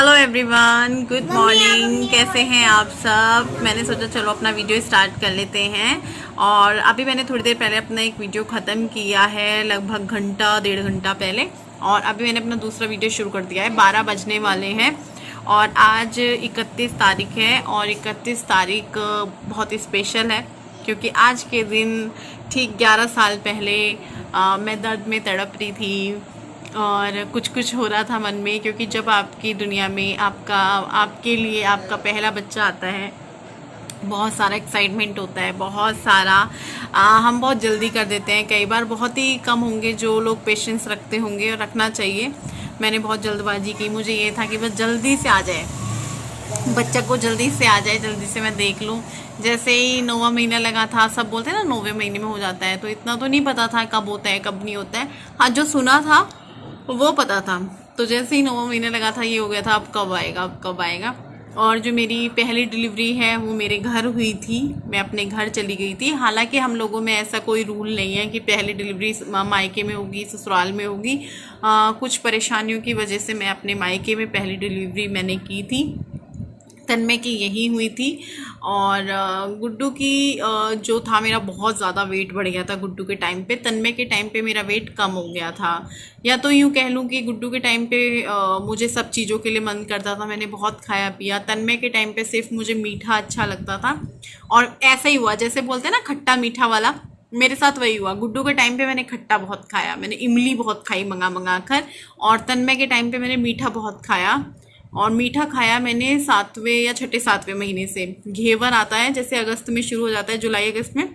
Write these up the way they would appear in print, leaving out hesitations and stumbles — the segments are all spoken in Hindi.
Hello everyone, good morning. कैसे हैं आप सब। मैंने सोचा चलो अपना वीडियो स्टार्ट कर लेते हैं। और अभी मैंने थोड़ी देर पहले अपना एक वीडियो ख़त्म किया है, लगभग घंटा 1.5 घंटा पहले। और अभी मैंने अपना दूसरा वीडियो शुरू कर दिया है। 12 बजने वाले हैं और आज 31 तारीख है। और 31 तारीख बहुत ही स्पेशल है क्योंकि आज के दिन ठीक 11 साल पहले मैं दर्द में तड़प रही थी और कुछ कुछ हो रहा था मन में। क्योंकि जब आपकी दुनिया में आपके लिए आपका पहला बच्चा आता है, बहुत सारा एक्साइटमेंट होता है, बहुत सारा हम बहुत जल्दी कर देते हैं। कई बार बहुत ही कम होंगे जो लोग पेशेंस रखते होंगे, और रखना चाहिए। मैंने बहुत जल्दबाजी की। मुझे ये था कि बस जल्दी से आ जाए, बच्चा को जल्दी से आ जाए, जल्दी से मैं देख लूँ। जैसे ही 9वां महीना लगा था, सब बोलते हैं ना 9वें महीने में हो जाता है, तो इतना तो नहीं पता था कब होता है कब नहीं होता है। हाँ, जो सुना था वो पता था। तो जैसे ही 9वां महीना लगा था, ये हो गया था अब कब आएगा, अब कब आएगा। और जो मेरी पहली डिलीवरी है वो मेरे घर हुई थी। मैं अपने घर चली गई थी। हालांकि हम लोगों में ऐसा कोई रूल नहीं है कि पहली डिलीवरी मायके में होगी, ससुराल में होगी। कुछ परेशानियों की वजह से मैं अपने मायके में पहली डिलीवरी मैंने की थी। तन्मय की यही हुई थी। और गुड्डू की जो था, मेरा बहुत ज़्यादा वेट बढ़ गया था गुड्डू के टाइम पे। तन्मय के टाइम पे मेरा वेट कम हो गया था। या तो यूँ कह लूँ कि गुड्डू के टाइम पे मुझे सब चीज़ों के लिए मन करता था, मैंने बहुत खाया पिया। तन्मय के टाइम पे सिर्फ मुझे मीठा अच्छा लगता था। और ऐसा ही हुआ, जैसे बोलते हैं ना खट्टा मीठा वाला, मेरे साथ वही हुआ। गुड्डू के टाइम पे मैंने खट्टा बहुत खाया, मैंने इमली बहुत खाई मंगा मंगा कर। और तन्मय के टाइम पे मैंने मीठा बहुत खाया। और मीठा खाया मैंने 7वें या छठे 7वें महीने से। घेवर आता है जैसे अगस्त में शुरू हो जाता है, जुलाई अगस्त में।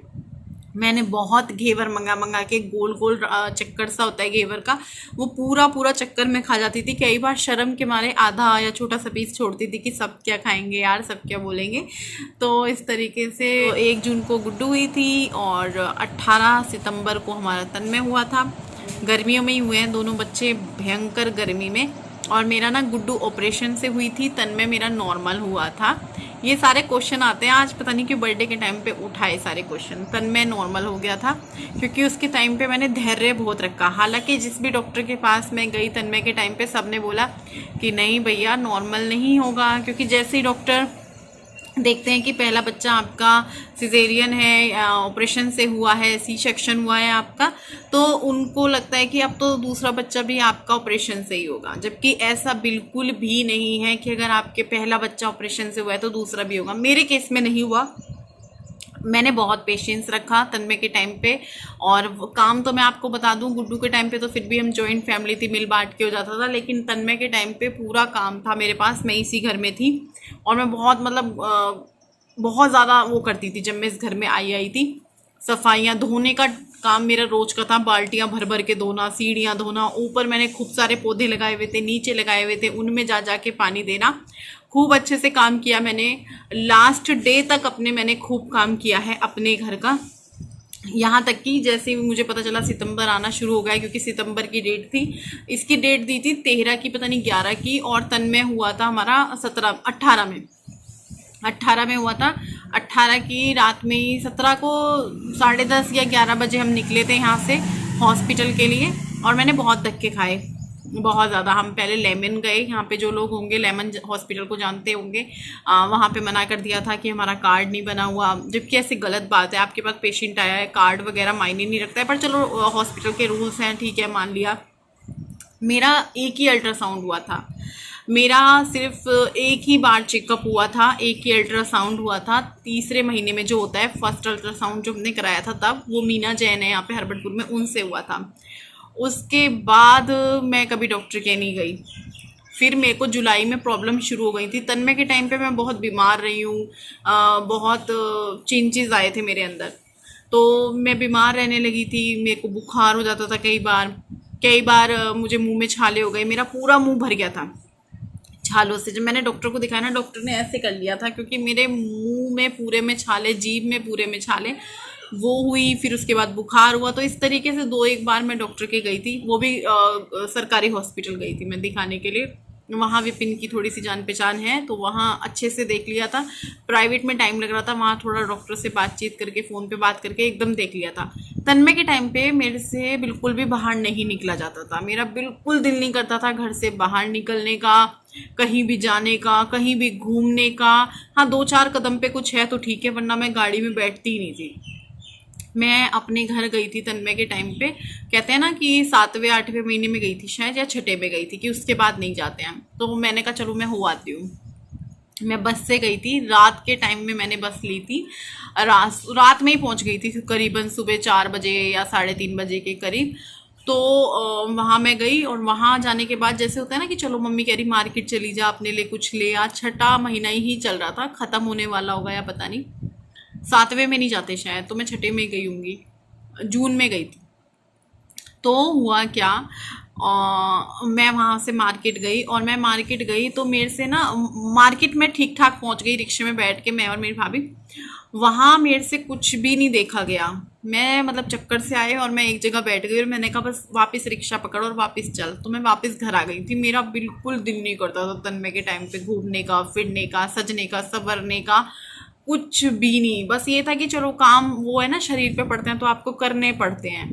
मैंने बहुत घेवर मंगा मंगा के, गोल गोल चक्कर सा होता है घेवर का, वो पूरा पूरा चक्कर में खा जाती थी। कई बार शर्म के मारे आधा या छोटा सा पीस छोड़ती थी कि सब क्या खाएंगे यार, सब क्या बोलेंगे। तो इस तरीके से 1 जून को गुड्डू हुई थी और 18 सितंबर को हमारा तन्मय हुआ था। गर्मियों में ही हुए हैं दोनों बच्चे, भयंकर गर्मी में। और मेरा ना गुड्डू ऑपरेशन से हुई थी, तन्मय मेरा नॉर्मल हुआ था। ये सारे क्वेश्चन आते हैं, आज पता नहीं क्यों बर्थडे के टाइम पे उठाए सारे क्वेश्चन। तन्मय नॉर्मल हो गया था क्योंकि उसके टाइम पे मैंने धैर्य बहुत रखा। हालांकि जिस भी डॉक्टर के पास मैं गई तन्मय के टाइम पे, सबने बोला कि नहीं भैया नॉर्मल नहीं होगा। क्योंकि जैसे ही डॉक्टर देखते हैं कि पहला बच्चा आपका सिजेरियन है, ऑपरेशन से हुआ है, सी सेक्शन हुआ है आपका, तो उनको लगता है कि अब तो दूसरा बच्चा भी आपका ऑपरेशन से ही होगा। जबकि ऐसा बिल्कुल भी नहीं है कि अगर आपके पहला बच्चा ऑपरेशन से हुआ है तो दूसरा भी होगा। मेरे केस में नहीं हुआ। मैंने बहुत पेशेंस रखा तन्मय के टाइम पे। और काम तो मैं आपको बता दूं, गुड्डू के टाइम पे तो फिर भी हम जॉइंट फैमिली थी, मिल बांट के हो जाता था। लेकिन तन्मय के टाइम पे पूरा काम था मेरे पास, मैं इसी घर में थी। और मैं बहुत बहुत ज़्यादा वो करती थी। जब मैं इस घर में आई थी, सफाइयाँ धोने का काम मेरा रोज का था। बाल्टियाँ भर भर के धोना, सीढ़ियाँ धोना। ऊपर मैंने खूब सारे पौधे लगाए हुए थे, नीचे लगाए हुए थे, उनमें जा जा के पानी देना। खूब अच्छे से काम किया मैंने। लास्ट डे तक मैंने खूब काम किया है अपने घर का। यहाँ तक कि जैसे मुझे पता चला सितंबर आना शुरू हो गया, क्योंकि सितंबर की डेट थी। इसकी डेट दी थी 13 की, पता नहीं 11 की। और तन्मय हुआ था हमारा 18 में हुआ था। 18 की रात में ही, 17 को 10:30 या 11 बजे हम निकले थे यहाँ से हॉस्पिटल के लिए। और मैंने बहुत धक्के खाए, बहुत ज़्यादा। हम पहले लेमन गए, यहाँ पे जो लोग होंगे लेमन हॉस्पिटल को जानते होंगे, वहाँ पे मना कर दिया था कि हमारा कार्ड नहीं बना हुआ। जबकि ऐसी गलत बात है, आपके पास पेशेंट आया है, कार्ड वगैरह मायने नहीं रखता है। पर चलो हॉस्पिटल के रूल्स हैं, ठीक है, मान लिया। मेरा एक ही अल्ट्रासाउंड हुआ था, मेरा सिर्फ एक ही बार चेकअप हुआ था, एक ही अल्ट्रासाउंड हुआ था। 3रे महीने में जो होता है, फर्स्ट अल्ट्रासाउंड जो हमने कराया था तब, वो मीना जैन है यहाँ पे हरबटपुर में, उनसे हुआ था। उसके बाद मैं कभी डॉक्टर के नहीं गई। फिर मेरे को जुलाई में प्रॉब्लम शुरू हो गई थी। तन्मय के टाइम पे मैं बहुत बीमार रही हूँ, बहुत चेंजेस आए थे मेरे अंदर। तो मैं बीमार रहने लगी थी, मेरे को बुखार हो जाता था कई बार मुझे मुंह में छाले हो गए, मेरा पूरा मुंह भर गया था छालों से। जब मैंने डॉक्टर को दिखाया ना, डॉक्टर ने ऐसे कर लिया था, क्योंकि मेरे मुंह में पूरे में छाले, जीभ में पूरे में छाले, वो हुई। फिर उसके बाद बुखार हुआ। तो इस तरीके से 2-1 बार मैं डॉक्टर के गई थी, वो भी सरकारी हॉस्पिटल गई थी मैं दिखाने के लिए। वहाँ विपिन की थोड़ी सी जान पहचान है, तो वहाँ अच्छे से देख लिया था। प्राइवेट में टाइम लग रहा था, वहाँ थोड़ा डॉक्टर से बातचीत करके, फ़ोन पे बात करके एकदम देख लिया था। तन्मय के टाइम पे मेरे से बिल्कुल भी बाहर नहीं निकला जाता था, मेरा बिल्कुल दिल नहीं करता था घर से बाहर निकलने का। कहीं भी जाने का, कहीं भी घूमने का। हाँ, 2-4 कदम पे कुछ है तो ठीक है, वरना मैं गाड़ी में बैठती ही नहीं थी। मैं अपने घर गई थी तन्मय के टाइम पे, कहते हैं ना कि 7वें 8वें महीने में गई थी शायद, या छठे में गई थी, कि उसके बाद नहीं जाते हैं। तो मैंने कहा चलो मैं हो आती हूँ। मैं बस से गई थी, रात के टाइम में मैंने बस ली थी। रात में ही पहुंच गई थी, करीबन सुबह 4 बजे या 3:30 बजे के करीब। तो वहाँ मैं गई, और वहाँ जाने के बाद जैसे होता है ना कि चलो मम्मी कह रही मार्केट चली जा, अपने लिए कुछ ले आ। छठा महीना ही चल रहा था, ख़त्म होने वाला होगा या पता नहीं, 7वें में नहीं जाते शायद, तो मैं छठे में गई होंगी, जून में गई थी। तो हुआ क्या, मैं वहाँ से मार्केट गई, और मैं मार्केट गई तो मेरे से ना, मार्केट में ठीक ठाक पहुँच गई रिक्शे में बैठ के, मैं और मेरी भाभी। वहाँ मेरे से कुछ भी नहीं देखा गया। मैं मतलब चक्कर से आए और मैं एक जगह बैठ गई, और मैंने कहा बस वापस रिक्शा पकड़ और वापस चल। तो मैं वापस घर आ गई थी। मेरा बिल्कुल दिल नहीं करता था तन्मय के टाइम पे घूमने का, फिरने का, सजने का, संवरने का, कुछ भी नहीं। बस ये था कि चलो काम वो है ना, शरीर पे पड़ते हैं तो आपको करने पड़ते हैं,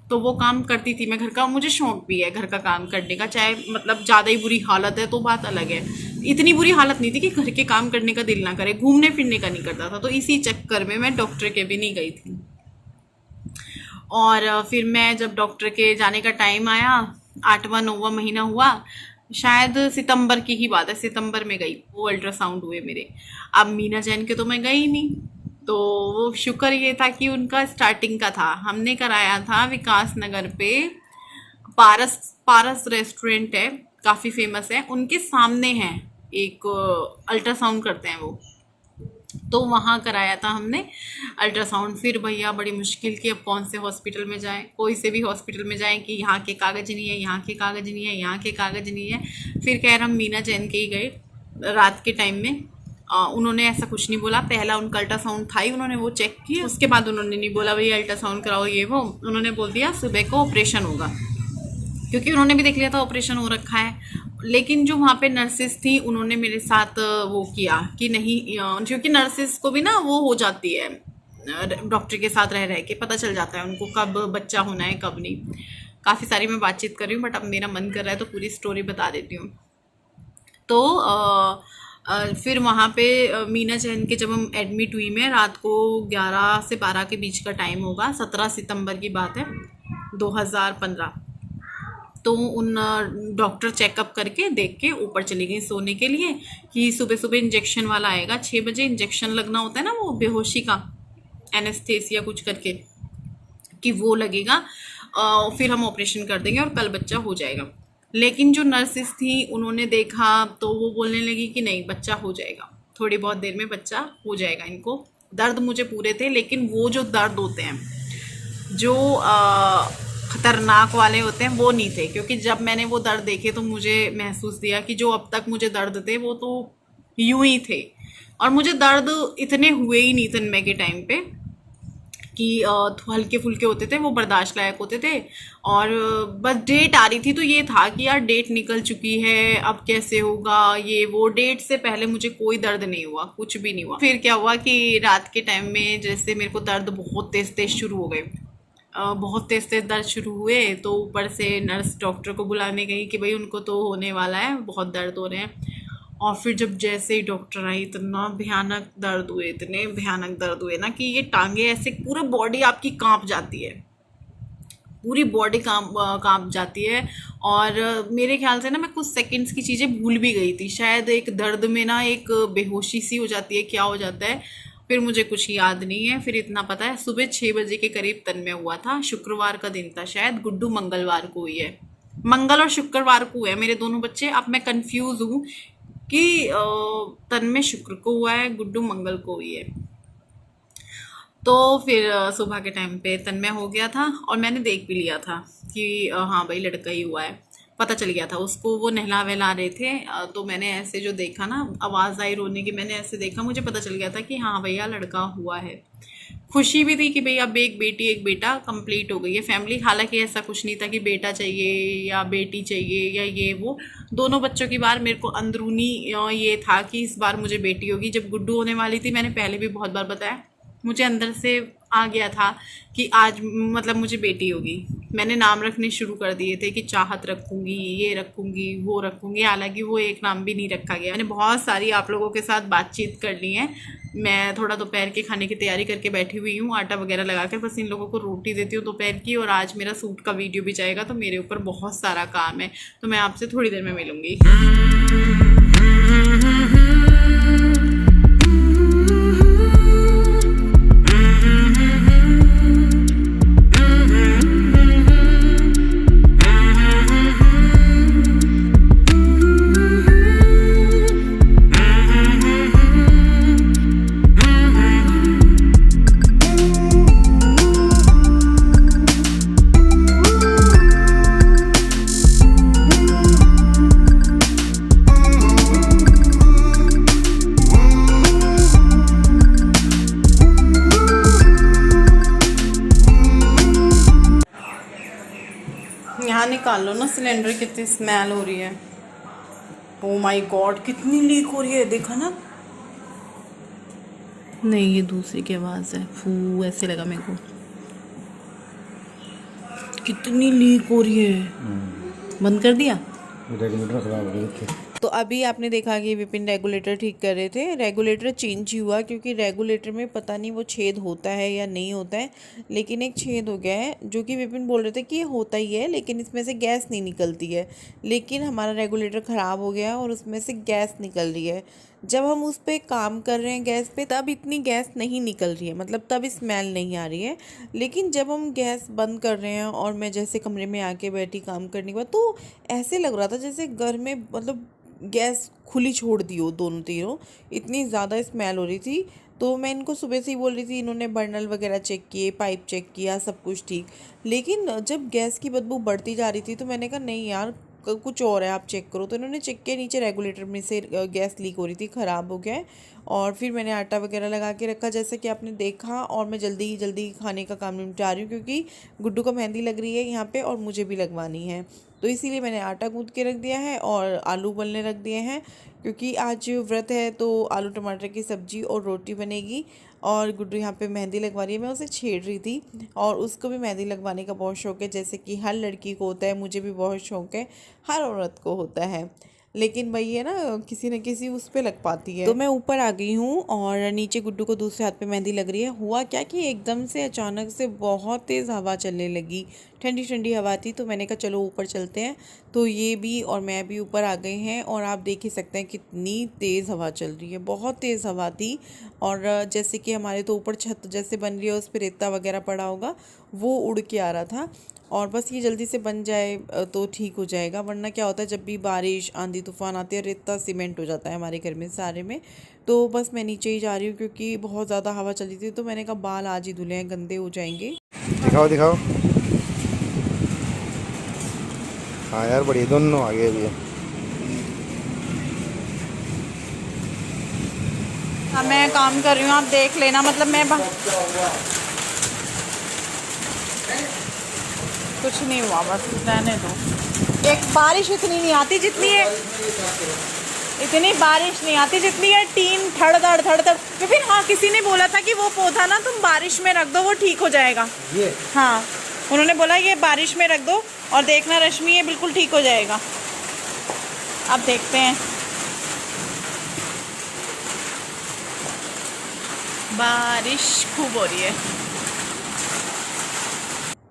तो वो काम करती थी मैं घर का। मुझे शौक भी है घर का काम करने का, चाहे मतलब ज़्यादा ही बुरी हालत है तो बात अलग है। इतनी बुरी हालत नहीं थी कि घर के काम करने का दिल ना करे, घूमने फिरने का नहीं करता था। तो इसी चक्कर में मैं डॉक्टर के भी नहीं गई थी। और फिर मैं जब डॉक्टर के जाने का टाइम आया, 8वां 9वां महीना हुआ, शायद सितंबर की ही बात है, सितंबर में गई, वो अल्ट्रासाउंड हुए मेरे। अब मीना जैन के तो मैं गई नहीं, तो वो शुक्र ये था कि उनका स्टार्टिंग का था। हमने कराया था विकास नगर पे, पारस पारस रेस्टोरेंट है, काफ़ी फेमस है, उनके सामने है एक, अल्ट्रासाउंड करते हैं वो। तो वहाँ कराया था हमने अल्ट्रासाउंड। फिर भैया बड़ी मुश्किल की, अब कौन से हॉस्पिटल में जाएं, कोई से भी हॉस्पिटल में जाएं कि यहाँ के कागज़ नहीं है, यहाँ के कागज़ नहीं है, यहाँ के कागज़ नहीं है। फिर कह रहा हम मीना जैन के ही गए रात के टाइम में। उन्होंने ऐसा कुछ नहीं बोला, पहला उनका अल्ट्रासाउंड था ही, उन्होंने वो चेक किया, उसके बाद उन्होंने नहीं बोला भैया अल्ट्रासाउंड कराओ ये वो। उन्होंने बोल दिया सुबह को ऑपरेशन होगा, क्योंकि उन्होंने भी देख लिया था ऑपरेशन हो रखा है। लेकिन जो वहाँ पे नर्सेस थी उन्होंने मेरे साथ वो किया कि नहीं, क्योंकि नर्सेस को भी ना वो हो जाती है, डॉक्टर के साथ रह रह के पता चल जाता है उनको कब बच्चा होना है कब नहीं। काफ़ी सारी मैं बातचीत कर रही हूँ, बट अब मेरा मन कर रहा है तो पूरी स्टोरी बता देती हूँ। तो फिर वहाँ पे मीना जैन के जब हम एडमिट हुई, में रात को 11 से 12 के बीच का टाइम होगा, 17 सितंबर की बात है 2015। तो उन डॉक्टर चेकअप करके देख के ऊपर चली गई सोने के लिए, कि सुबह सुबह इंजेक्शन वाला आएगा, 6 बजे इंजेक्शन लगना होता है ना, वो बेहोशी का एनेस्थेसिया कुछ करके, कि वो लगेगा, फिर हम ऑपरेशन कर देंगे और कल बच्चा हो जाएगा। लेकिन जो नर्सिस थी उन्होंने देखा तो वो बोलने लगी कि नहीं बच्चा हो जाएगा, थोड़ी बहुत देर में बच्चा हो जाएगा इनको। दर्द मुझे पूरे थे, लेकिन वो जो दर्द होते हैं जो ख़तरनाक वाले होते हैं वो नहीं थे, क्योंकि जब मैंने वो दर्द देखे तो मुझे महसूस दिया कि जो अब तक मुझे दर्द थे वो तो यूं ही थे। और मुझे दर्द इतने हुए ही नहीं तन्मय के टाइम पे, कि हल्के फुल्के होते थे, वो बर्दाश्त लायक होते थे। और बस डेट आ रही थी तो ये था कि यार डेट निकल चुकी है, अब कैसे होगा ये वो। डेट से पहले मुझे कोई दर्द नहीं हुआ, कुछ भी नहीं हुआ। फिर क्या हुआ कि रात के टाइम में जैसे मेरे को दर्द बहुत तेज़ तेज़ शुरू हो गए, बहुत तेज़ तेज़ दर्द शुरू हुए। तो ऊपर से नर्स डॉक्टर को बुलाने गई कि भाई उनको तो होने वाला है, बहुत दर्द हो रहे हैं। और फिर जब जैसे ही डॉक्टर आई, इतना भयानक दर्द हुए, इतने भयानक दर्द हुए ना कि ये टांगे ऐसे, पूरा बॉडी आपकी कांप जाती है, पूरी बॉडी कांप जाती है। और मेरे ख्याल से ना मैं कुछ सेकंड्स की चीज़ें भूल भी गई थी, शायद एक दर्द में ना एक बेहोशी सी हो जाती है, क्या हो जाता है फिर मुझे कुछ याद नहीं है। फिर इतना पता है सुबह 6 बजे के करीब तन्मय हुआ था, शुक्रवार का दिन था शायद, गुड्डू मंगलवार को हुई है, मंगल और शुक्रवार को हुए मेरे दोनों बच्चे। अब मैं कंफ्यूज हूँ कि तन्मय शुक्र को हुआ है, गुड्डू मंगल को हुई है। तो फिर सुबह के टाइम पे तन्मय हो गया था, और मैंने देख भी लिया था कि हाँ भाई लड़का ही हुआ है, पता चल गया था उसको। वो नहला वहला रहे थे, तो मैंने ऐसे जो देखा ना, आवाज़ आई रोने की, मैंने ऐसे देखा, मुझे पता चल गया था कि हाँ भैया लड़का हुआ है। खुशी भी थी कि भाई अब एक बेटी एक बेटा कंप्लीट हो गई है फैमिली। हालांकि ऐसा कुछ नहीं था कि बेटा चाहिए या बेटी चाहिए या ये वो, दोनों बच्चों की बार मेरे को अंदरूनी ये था कि इस बार मुझे बेटी होगी। जब गुड्डू होने वाली थी, मैंने पहले भी बहुत बार बताया, मुझे अंदर से आ गया था कि आज मतलब मुझे बेटी होगी। मैंने नाम रखने शुरू कर दिए थे कि चाहत रखूँगी, ये रखूँगी, वो रखूँगी, हालांकि वो एक नाम भी नहीं रखा गया। मैंने बहुत सारी आप लोगों के साथ बातचीत कर ली है। मैं थोड़ा दोपहर के खाने की तैयारी करके बैठी हुई हूँ, आटा वगैरह लगा कर, बस इन लोगों को रोटी देती हूँ दोपहर की। और आज मेरा सूट का वीडियो भी जाएगा, तो मेरे ऊपर बहुत सारा काम है। तो मैं आपसे थोड़ी देर में मिलूँगी। यहाँ निकाल लो ना सिलेंडर, कितनी स्मेल हो रही है। ओ माय गॉड, कितनी लीक हो रही है, देखा ना। नहीं, ये दूसरी की आवाज़ है, फू ऐसे लगा मेरे को। कितनी लीक हो रही है। बंद कर दिया। रेगुलेटर खराब हो गई थी। तो अभी आपने देखा कि विपिन रेगुलेटर ठीक कर रहे थे। रेगुलेटर चेंज ही हुआ क्योंकि रेगुलेटर में पता नहीं वो छेद होता है या नहीं होता है, लेकिन एक छेद हो गया है, जो कि विपिन बोल रहे थे कि ये होता ही है, लेकिन इसमें से गैस नहीं निकलती है। लेकिन हमारा रेगुलेटर ख़राब हो गया और उसमें से गैस निकल रही है। जब हम उस पर काम कर रहे हैं गैस पे, तब इतनी गैस नहीं निकल रही है, मतलब तब स्मेल नहीं आ रही है। लेकिन जब हम गैस बंद कर रहे हैं और मैं जैसे कमरे में आके बैठी काम करने के बाद, तो ऐसे लग रहा था जैसे घर में मतलब गैस खुली छोड़ दी हो दोनों तीनों, इतनी ज़्यादा स्मेल हो रही थी। तो मैं इनको सुबह से ही बोल रही थी, इन्होंने बर्नल वगैरह चेक किए, पाइप चेक किया, सब कुछ ठीक। लेकिन जब गैस की बदबू बढ़ती जा रही थी तो मैंने कहा नहीं यार, कुछ और है, आप चेक करो। तो इन्होंने चेक किया, नीचे रेगुलेटर में से गैस लीक हो रही थी, ख़राब हो गया है। और फिर मैंने आटा वगैरह लगा के रखा जैसे कि आपने देखा, और मैं जल्दी खाने का काम निपटा रही हूँ क्योंकि गुड्डू को मेहंदी लग रही है यहाँ पे और मुझे भी लगवानी है। तो इसीलिए मैंने आटा गूँथ के रख दिया है और आलू उबलने रख दिए हैं, क्योंकि आज व्रत है तो आलू टमाटर की सब्ज़ी और रोटी बनेगी। और गुड्डू यहाँ पे मेहंदी लगवा रही है, मैं उसे छेड़ रही थी, और उसको भी मेहंदी लगवाने का बहुत शौक है, जैसे कि हर लड़की को होता है, मुझे भी बहुत शौक है, हर औरत को होता है। लेकिन वही है ना, किसी न किसी उस पर लग पाती है। तो मैं ऊपर आ गई हूँ और नीचे गुड्डू को दूसरे हाथ पे मेहंदी लग रही है। हुआ क्या कि एकदम से अचानक से बहुत तेज़ हवा चलने लगी, ठंडी ठंडी हवा थी। तो मैंने कहा चलो ऊपर चलते हैं। तो ये भी और मैं भी ऊपर आ गए हैं और आप देख ही सकते हैं कितनी तेज़ हवा चल रही है, बहुत तेज़ हवा थी। और जैसे कि हमारे तो ऊपर छत जैसे बन रही है, उस पर रेता वगैरह पड़ा होगा, वो उड़ के आ रहा था। और बस ये जल्दी से बन जाए तो ठीक हो जाएगा, वरना क्या होता है जब भी बारिश आंधी तूफान आती है, रेता सीमेंट हो जाता है हमारे घर में सारे में। तो बस मैं नीचे ही जा रही हूँ क्योंकि बहुत ज़्यादा हवा चली थी। तो मैंने कहा बाल आज ही धुले हैं, गंदे हो जाएंगे। दिखाओ दिखाओ। हाँ यार, बढ़िया, दोनों आगे भी है। हाँ, मैं काम कर रही हूँ, आप देख लेना। मतलब मैं कुछ नहीं हुआ, बस रहने दो। एक बारिश इतनी नहीं आती जितनी है, इतनी बारिश नहीं आती जितनी है टीन थड़ थड़। फिर हाँ, किसी ने बोला था कि वो पौधा ना तुम बारिश में रख दो, वो ठीक हो जाएगा। ये हाँ, उन्होंने बोला ये बारिश में रख दो और देखना रश्मि, ये बिल्कुल ठीक हो जाएगा। अब देखते हैं। बारिश खूब हो रही है।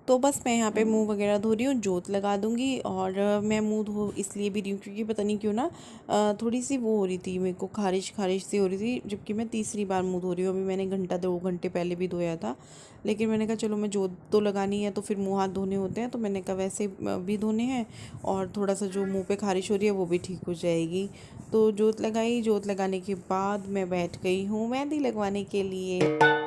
तो बस मैं यहाँ पे मुंह वगैरह धो रही हूँ, जोत लगा दूँगी। और मैं मुंह धो इसलिए भी रही हूँ क्योंकि पता नहीं क्यों ना थोड़ी सी वो हो रही थी, मेरे को खारिश सी हो रही थी, जबकि मैं तीसरी बार मुंह धो रही हूँ। अभी मैंने 2 घंटे पहले भी धोया था, लेकिन मैंने कहा चलो मैं जोत तो लगानी है, तो फिर मुँह हाथ धोने होते हैं, तो मैंने कहा वैसे भी धोने हैं और थोड़ा सा जो मुँह पर खारिश हो रही है वो भी ठीक हो जाएगी। तो जोत लगाई, जोत लगाने के बाद मैं बैठ गई हूँ मेहंदी लगवाने के लिए।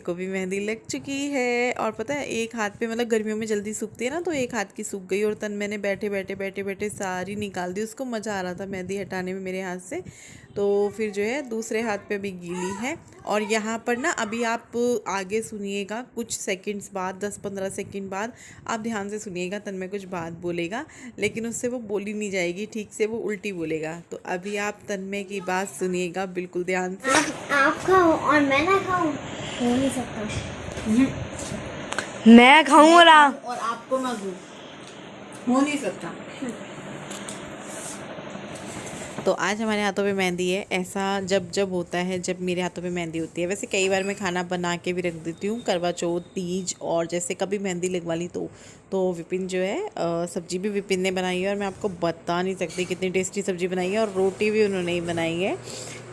को भी मेहंदी लग चुकी है। और पता है एक हाथ पे मतलब गर्मियों में जल्दी सूखती है ना, तो एक हाथ की सूख गई और तन मैंने बैठे बैठे सारी निकाल दी। उसको मज़ा आ रहा था मेहंदी हटाने में मेरे हाथ से, तो फिर जो है दूसरे हाथ पे भी गीली है। और यहाँ पर ना अभी आप आगे सुनिएगा, कुछ सेकंड्स बाद 10-15 सेकंड बाद आप ध्यान से सुनिएगा, तन में कुछ बात बोलेगा लेकिन उससे वो बोली नहीं जाएगी ठीक से, वो उल्टी बोलेगा। तो अभी आप तन्मय की बात सुनिएगा बिल्कुल ध्यान से। आप खाओ और मैं ना खाऊं, हो नहीं सकता। मैं खाऊं और आप, और आपको ना दूं, हो नहीं सकता। तो आज हमारे हाथों पे मेहंदी है। ऐसा जब जब होता है जब मेरे हाथों पे मेहंदी होती है। वैसे कई बार मैं खाना बना के भी रख देती हूँ, करवा चौथ, तीज, और जैसे कभी मेहंदी लगवा ली तो विपिन जो है सब्जी भी विपिन ने बनाई है और मैं आपको बता नहीं सकती कितनी टेस्टी सब्जी बनाई है, और रोटी भी उन्होंने ही बनाई है।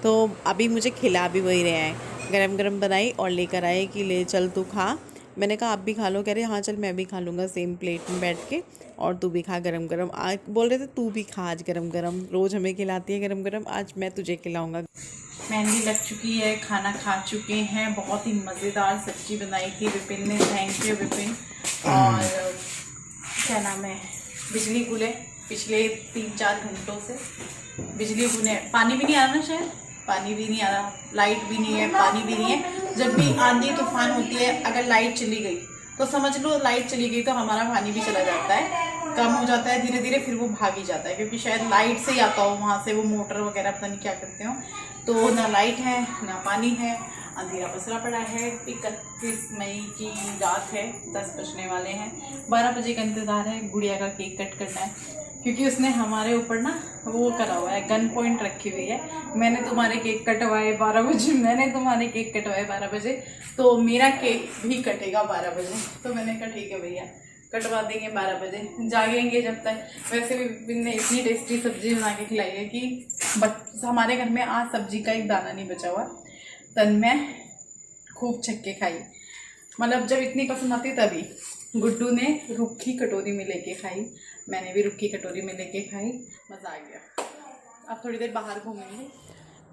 तो अभी मुझे खिला भी वही रहे हैं, गरम गरम बनाई और लेकर आए कि ले चल तू खा। मैंने कहा आप भी खा लो, कह रहे हाँ चल मैं भी खा लूँगा सेम प्लेट में बैठ के, और तू भी खा गरम गरम। आज बोल रहे थे तू भी खा आज गरम गरम, रोज़ हमें खिलाती है गरम गरम, आज मैं तुझे खिलाऊंगा। मेहंदी लग चुकी है, खाना खा चुके हैं, बहुत ही मज़ेदार सब्जी बनाई थी विपिन ने, थैंक यू विपिन। और क्या नाम है, बिजली गुले पिछले 3-4 घंटों से बिजली गुले, पानी भी नहीं आ रहा ना, शायद पानी भी नहीं आ रहा, लाइट भी नहीं है, पानी भी नहीं है। जब भी आंधी तूफान होती है अगर लाइट चली गई तो समझ लो लाइट चली गई, तो हमारा पानी भी चला जाता है, कम हो जाता है धीरे धीरे, फिर वो भाग ही जाता है, क्योंकि शायद लाइट से ही आता हो वहाँ से, वो मोटर वगैरह पता नहीं क्या करते हो। तो ना लाइट है ना पानी है, अंधेरा पसरा पड़ा है। 31 मई की रात है, 10 बजने वाले हैं, 12 बजे का इंतज़ार है। गुड़िया का केक कट करना है, क्योंकि उसने हमारे ऊपर ना वो करा हुआ है, गन पॉइंट रखी हुई है, मैंने तुम्हारे केक कटवाए 12 बजे, मैंने तुम्हारे केक कटवाए 12 बजे, तो मेरा केक भी कटेगा 12 बजे। तो मैंने कहा ठीक है भैया कटवा देंगे 12 बजे, जागेंगे जब तक। वैसे भी विपिन ने इतनी टेस्टी सब्जी बना के खिलाई है कि हमारे घर में आज सब्जी का एक दाना नहीं बचा हुआ। तन्मय खूब छक्के खाई, मतलब जब इतनी पसंद आती तभी। गुड्डू ने रुक्खी कटोरी में लेके खाई, मैंने भी रुक्खी कटोरी में लेके खाई, मज़ा आ गया। अब थोड़ी देर बाहर घूमेंगे।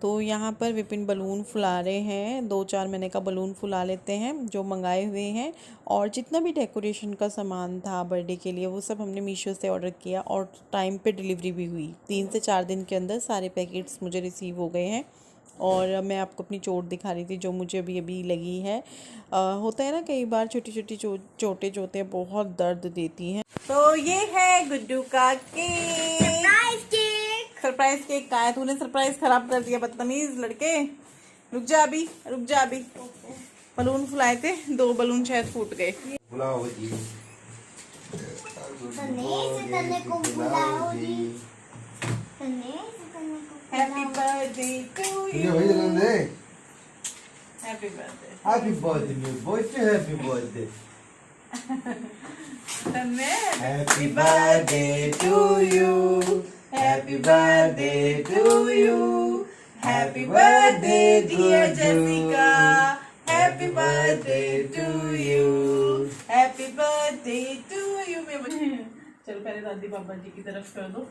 तो यहाँ पर विपिन बलून फुला रहे हैं, 2-4 महीने का बलून फुला लेते हैं जो मंगाए हुए हैं। और जितना भी डेकोरेशन का सामान था बर्थडे के लिए वो सब हमने मीशो से ऑर्डर किया, और टाइम पे डिलीवरी भी हुई। 3 से 4 दिन के अंदर सारे पैकेट्स मुझे रिसीव हो गए हैं। और मैं आपको अपनी चोट दिखा रही थी जो मुझे अभी लगी है। होता है ना कई बार छोटी छोटी चोटें जो होते हैं बहुत दर्द देती हैं। तो ये है गुड्डू का केक, सरप्राइज केक का है। तूने सरप्राइज खराब कर दिया बदतमीज लड़के। रुक जा अभी बलून फुलाए थे, 2 बलून शायद फूट गए। Happy birthday to you, happy birthday, happy birthday मेरे birthday, happy birthday, happy birthday to you, happy birthday to you, happy birthday dear Jessica, happy birthday to you, happy birthday to you. चलो पहले दादी बाबा जी की तरफ कर दो,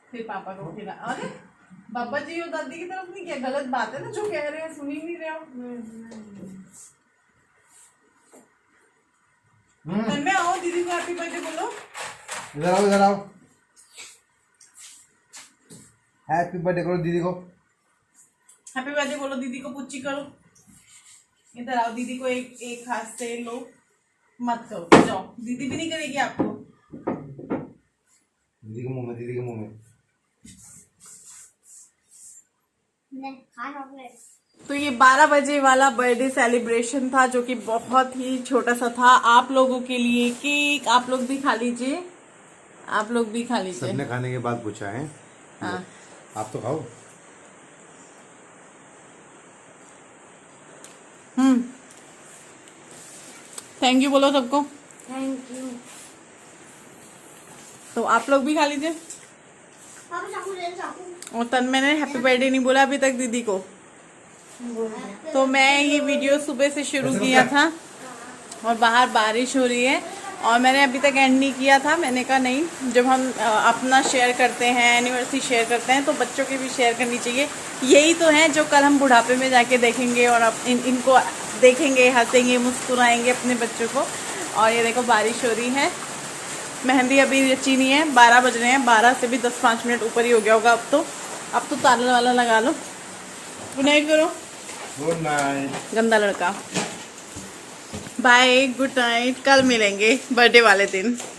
फिर पापा को खिला। अरे बाबा जी और दादी की तरफ नहीं, क्या गलत बात है ना, जो कह रहे हैं सुन ही नहीं रहे हो। तन्मय आओ दीदी को हैप्पी बर्थडे बोलो, इधर आओ हैप्पी बर्थडे करो दीदी को, हैप्पी बर्थडे बोलो, दीदी को पुच्ची करो। इधर आओ, दीदी को एक हाथ से लो, मत करो, जाओ, दीदी भी नहीं करेगी आपको। दीदी के मुंह में तो ये 12 बजे वाला बर्थडे सेलिब्रेशन था, जो कि बहुत ही छोटा सा था। आप लोगों के लिए केक, आप लोग भी खा लीजिए, आप लोग भी खा लीजिए। सबने खाने के बाद पूछा है। हाँ आप तो खाओ। थैंक यू बोलो सबको, थैंक यू। तो आप लोग भी खा लीजिए। और तन्मय ने हैप्पी बर्थडे नहीं बोला अभी तक दीदी को। तो मैं ये वीडियो सुबह से शुरू किया था और बाहर बारिश हो रही है और मैंने अभी तक एंड नहीं किया था। मैंने कहा नहीं, जब हम अपना शेयर करते हैं, एनिवर्सरी शेयर करते हैं, तो बच्चों की भी शेयर करनी चाहिए। यही तो है जो कल हम बुढ़ापे में जाके देखेंगे और अब इनको देखेंगे, हंसेंगे, मुस्कुराएंगे अपने बच्चों को। और ये देखो बारिश हो रही है, मेहंदी अभी रची नहीं है, 12 बज रहे हैं, 12 से भी 10-5 मिनट ऊपर ही हो गया होगा। अब तो ताला वाला लगा लो। गुड नाइट करो। Good night. गंदा लड़का। बाय, गुड नाइट, कल मिलेंगे बर्थडे वाले दिन।